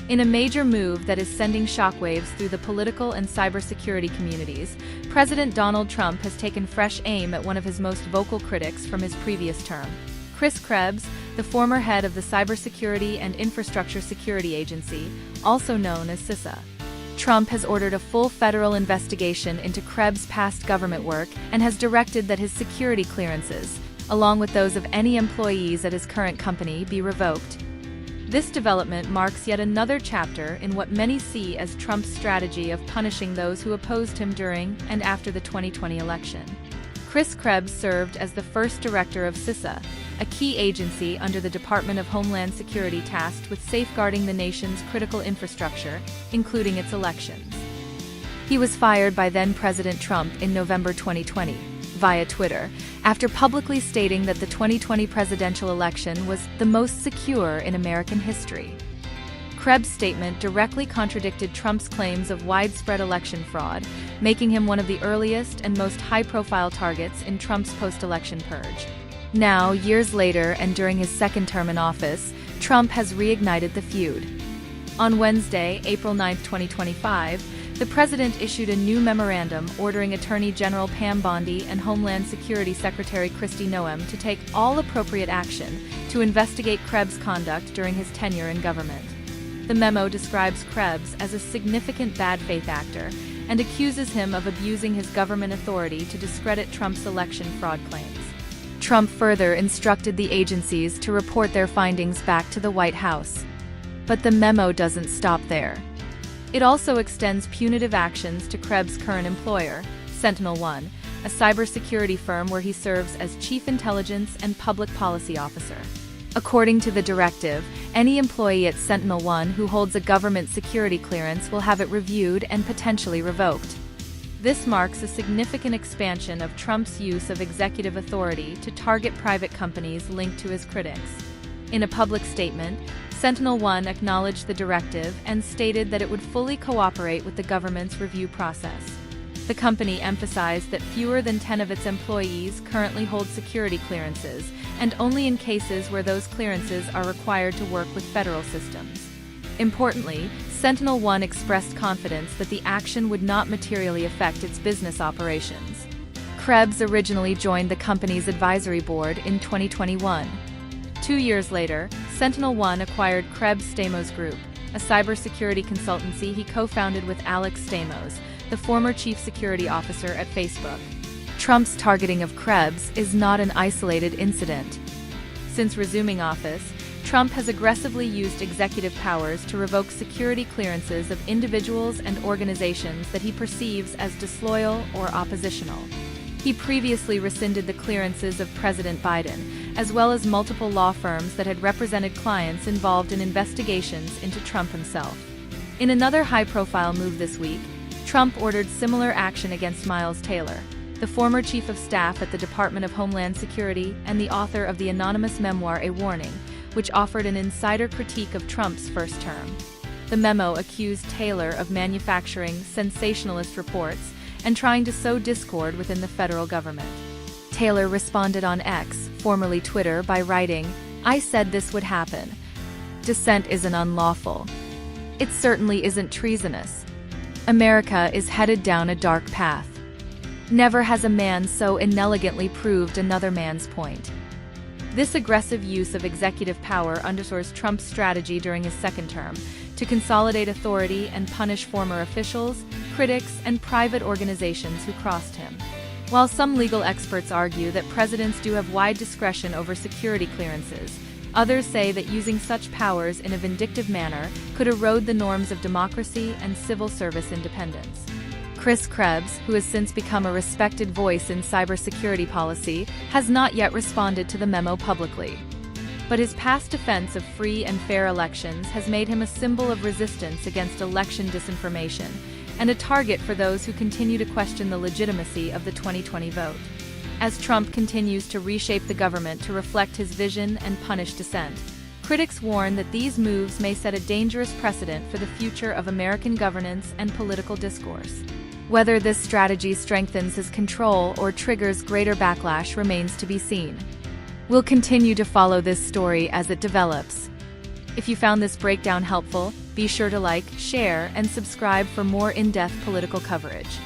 In a major move that is sending shockwaves through the political and cybersecurity communities, President Donald Trump has taken fresh aim at one of his most vocal critics from his previous term. Chris Krebs, the former head of the Cybersecurity and Infrastructure Security Agency, also known as CISA. Trump has ordered a full federal investigation into Krebs' past government work and has directed that his security clearances, along with those of any employees at his current company, be revoked. This development marks yet another chapter in what many see as Trump's strategy of punishing those who opposed him during and after the 2020 election. Chris Krebs served as the first director of CISA, a key agency under the Department of Homeland Security tasked with safeguarding the nation's critical infrastructure, including its elections. He was fired by then-President Trump in November 2020, via Twitter, after publicly stating that the 2020 presidential election was the most secure in American history. Krebs' statement directly contradicted Trump's claims of widespread election fraud, making him one of the earliest and most high-profile targets in Trump's post-election purge. Now, years later and during his second term in office, Trump has reignited the feud. On Wednesday, April 9, 2025, the president issued a new memorandum ordering Attorney General Pam Bondi and Homeland Security Secretary Kristi Noem to take all appropriate action to investigate Krebs' conduct during his tenure in government. The memo describes Krebs as a significant bad faith actor and accuses him of abusing his government authority to discredit Trump's election fraud claims. Trump further instructed the agencies to report their findings back to the White House. But the memo doesn't stop there. It also extends punitive actions to Krebs' current employer, SentinelOne, a cybersecurity firm where he serves as Chief Intelligence and Public Policy Officer. According to the directive, any employee at SentinelOne who holds a government security clearance will have it reviewed and potentially revoked. This marks a significant expansion of Trump's use of executive authority to target private companies linked to his critics. In a public statement, SentinelOne acknowledged the directive and stated that it would fully cooperate with the government's review process. The company emphasized that fewer than 10 of its employees currently hold security clearances, and only in cases where those clearances are required to work with federal systems. Importantly, SentinelOne expressed confidence that the action would not materially affect its business operations. Krebs originally joined the company's advisory board in 2021. 2 years later, SentinelOne acquired Krebs Stamos Group, a cybersecurity consultancy he co-founded with Alex Stamos, the former chief security officer at Facebook. Trump's targeting of Krebs is not an isolated incident. Since resuming office, Trump has aggressively used executive powers to revoke security clearances of individuals and organizations that he perceives as disloyal or oppositional. He previously rescinded the clearances of President Biden, as well as multiple law firms that had represented clients involved in investigations into Trump himself. In another high-profile move this week, Trump ordered similar action against Miles Taylor, the former chief of staff at the Department of Homeland Security and the author of the anonymous memoir A Warning, which offered an insider critique of Trump's first term. The memo accused Taylor of manufacturing sensationalist reports and trying to sow discord within the federal government. Taylor responded on X, formerly Twitter, by writing, "I said this would happen. Dissent isn't unlawful. It certainly isn't treasonous. America is headed down a dark path. Never has a man so inelegantly proved another man's point." This aggressive use of executive power underscores Trump's strategy during his second term to consolidate authority and punish former officials, critics, and private organizations who crossed him. While some legal experts argue that presidents do have wide discretion over security clearances, others say that using such powers in a vindictive manner could erode the norms of democracy and civil service independence. Chris Krebs, who has since become a respected voice in cybersecurity policy, has not yet responded to the memo publicly. But his past defense of free and fair elections has made him a symbol of resistance against election disinformation and a target for those who continue to question the legitimacy of the 2020 vote. As Trump continues to reshape the government to reflect his vision and punish dissent, critics warn that these moves may set a dangerous precedent for the future of American governance and political discourse. Whether this strategy strengthens his control or triggers greater backlash remains to be seen. We'll continue to follow this story as it develops. If you found this breakdown helpful, be sure to like, share, and subscribe for more in-depth political coverage.